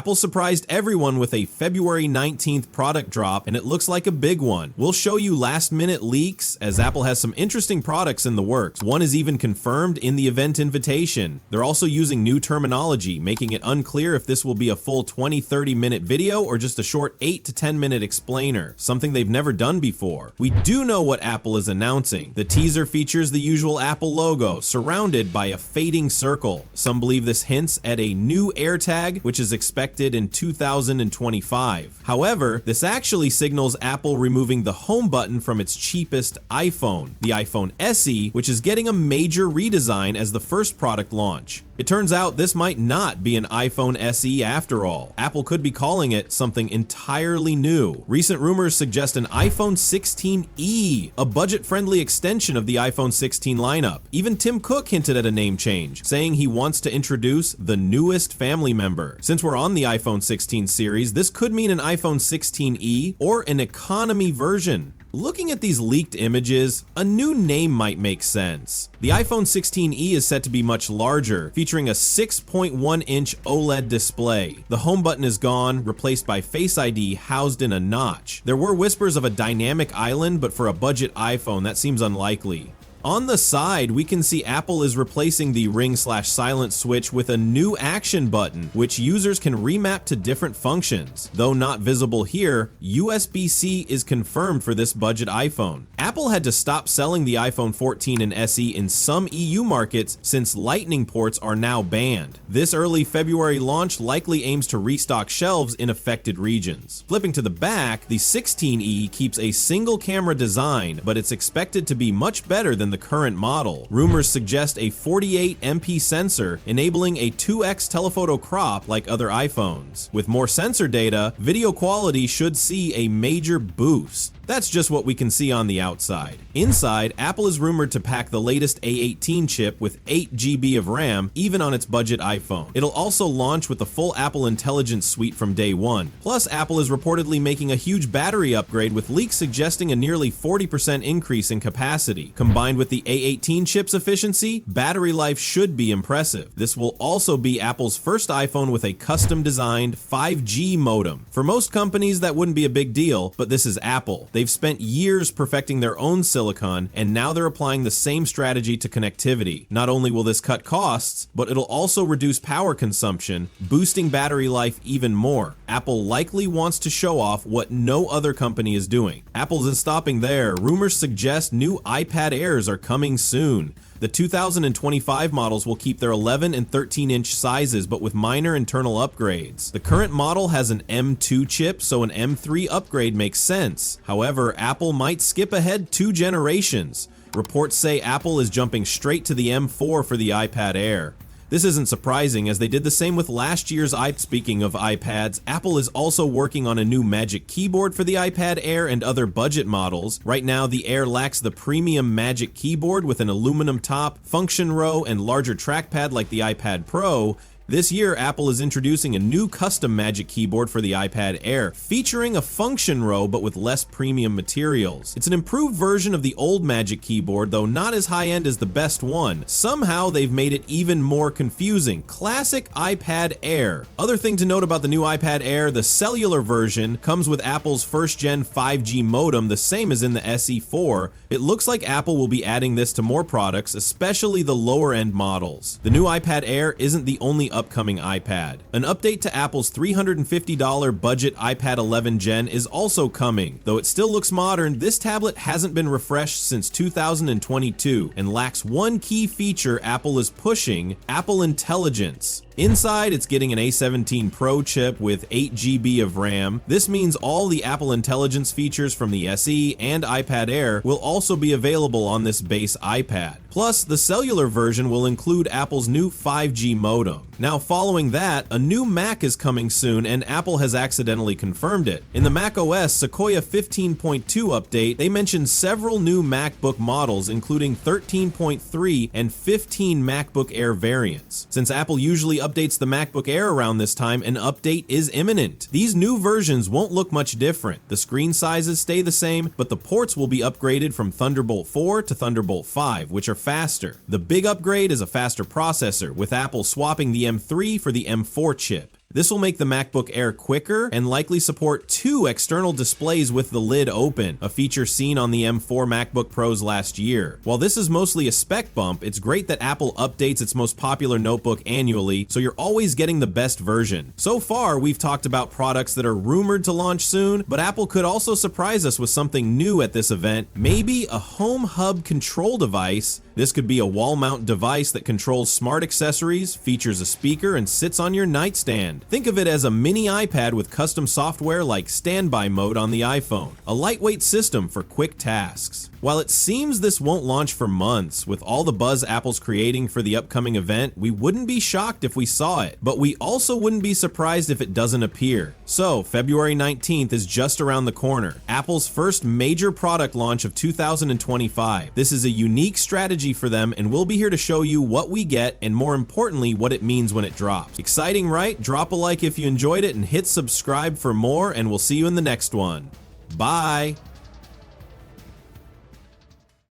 Apple surprised everyone with a February 19th product drop, and it looks like a big one. We'll show you last-minute leaks, as Apple has some interesting products in the works. One is even confirmed in the event invitation. They're also using new terminology, making it unclear if this will be a full 20-30 minute video or just a short 8 to 10 minute explainer, something they've never done before. We do know what Apple is announcing. The teaser features the usual Apple logo, surrounded by a fading circle. Some believe this hints at a new AirTag, which is expected in 2025. However, this actually signals Apple removing the home button from its cheapest iPhone, the iPhone SE, which is getting a major redesign as the first product launch. It turns out this might not be an iPhone SE after all. Apple could be calling it something entirely new. Recent rumors suggest an iPhone 16e, a budget-friendly extension of the iPhone 16 lineup. Even Tim Cook hinted at a name change, saying he wants to introduce the newest family member. Since we're on the iPhone 16 series, this could mean an iPhone 16e or an economy version. Looking at these leaked images, a new name might make sense. The iPhone 16e is set to be much larger, featuring a 6.1-inch OLED display. The home button is gone, replaced by Face ID housed in a notch. There were whispers of a dynamic island, but for a budget iPhone, that seems unlikely. On the side, we can see Apple is replacing the ring/silent switch with a new action button, which users can remap to different functions. Though not visible here, USB-C is confirmed for this budget iPhone. Apple had to stop selling the iPhone 14 and SE in some EU markets since Lightning ports are now banned. This early February launch likely aims to restock shelves in affected regions. Flipping to the back, the 16e keeps a single camera design, but it's expected to be much better than the current model. Rumors suggest a 48MP sensor, enabling a 2x telephoto crop like other iPhones. With more sensor data, video quality should see a major boost. That's just what we can see on the outside. Inside, Apple is rumored to pack the latest A18 chip with 8GB of RAM, even on its budget iPhone. It'll also launch with the full Apple Intelligence suite from day one. Plus, Apple is reportedly making a huge battery upgrade, with leaks suggesting a nearly 40% increase in capacity. Combined with the A18 chip's efficiency, battery life should be impressive. This will also be Apple's first iPhone with a custom-designed 5G modem. For most companies, that wouldn't be a big deal, but this is Apple. They've spent years perfecting their own silicon, and now they're applying the same strategy to connectivity. Not only will this cut costs, but it'll also reduce power consumption, boosting battery life even more. Apple likely wants to show off what no other company is doing. Apple isn't stopping there. Rumors suggest new iPad Airs are coming soon. The 2025 models will keep their 11 and 13-inch sizes, but with minor internal upgrades. The current model has an M2 chip, so an M3 upgrade makes sense. However, Apple might skip ahead 2 generations. Reports say Apple is jumping straight to the M4 for the iPad Air. This isn't surprising, as they did the same with last year's iPad. Speaking of iPads, Apple is also working on a new Magic Keyboard for the iPad Air and other budget models. Right now, the Air lacks the premium Magic Keyboard with an aluminum top, function row, and larger trackpad like the iPad Pro. This year, Apple is introducing a new custom Magic Keyboard for the iPad Air, featuring a function row but with less premium materials. It's an improved version of the old Magic Keyboard, though not as high-end as the best one. Somehow, they've made it even more confusing. Classic iPad Air. Other thing to note about the new iPad Air, the cellular version comes with Apple's first-gen 5G modem, the same as in the SE4. It looks like Apple will be adding this to more products, especially the lower-end models. The new iPad Air isn't the only upcoming iPad. An update to Apple's $350 budget iPad 11 Gen is also coming. Though it still looks modern, this tablet hasn't been refreshed since 2022 and lacks one key feature Apple is pushing: Apple Intelligence. Inside, it's getting an A17 Pro chip with 8GB of RAM. This means all the Apple Intelligence features from the SE and iPad Air will also be available on this base iPad. Plus, the cellular version will include Apple's new 5G modem. Now, following that, a new Mac is coming soon, and Apple has accidentally confirmed it. In the macOS Sequoia 15.2 update, they mentioned several new MacBook models, including 13.3 and 15 MacBook Air variants. Since Apple usually updates the MacBook Air around this time, an update is imminent. These new versions won't look much different. The screen sizes stay the same, but the ports will be upgraded from Thunderbolt 4 to Thunderbolt 5, which are faster. The big upgrade is a faster processor, with Apple swapping the M3 for the M4 chip. This will make the MacBook Air quicker and likely support 2 external displays with the lid open, a feature seen on the M4 MacBook Pros last year. While this is mostly a spec bump, it's great that Apple updates its most popular notebook annually, so you're always getting the best version. So far, we've talked about products that are rumored to launch soon, but Apple could also surprise us with something new at this event, maybe a home hub control device. This could be a wall mount device that controls smart accessories, features a speaker, and sits on your nightstand. Think of it as a mini iPad with custom software like standby mode on the iPhone, a lightweight system for quick tasks. While it seems this won't launch for months, with all the buzz Apple's creating for the upcoming event, we wouldn't be shocked if we saw it, but we also wouldn't be surprised if it doesn't appear. So, February 19th is just around the corner, Apple's first major product launch of 2025. This is a unique strategy for them, and we'll be here to show you what we get and, more importantly, what it means when it drops. Exciting, right? Drop a like if you enjoyed it and hit subscribe for more, and we'll see you in the next one. Bye!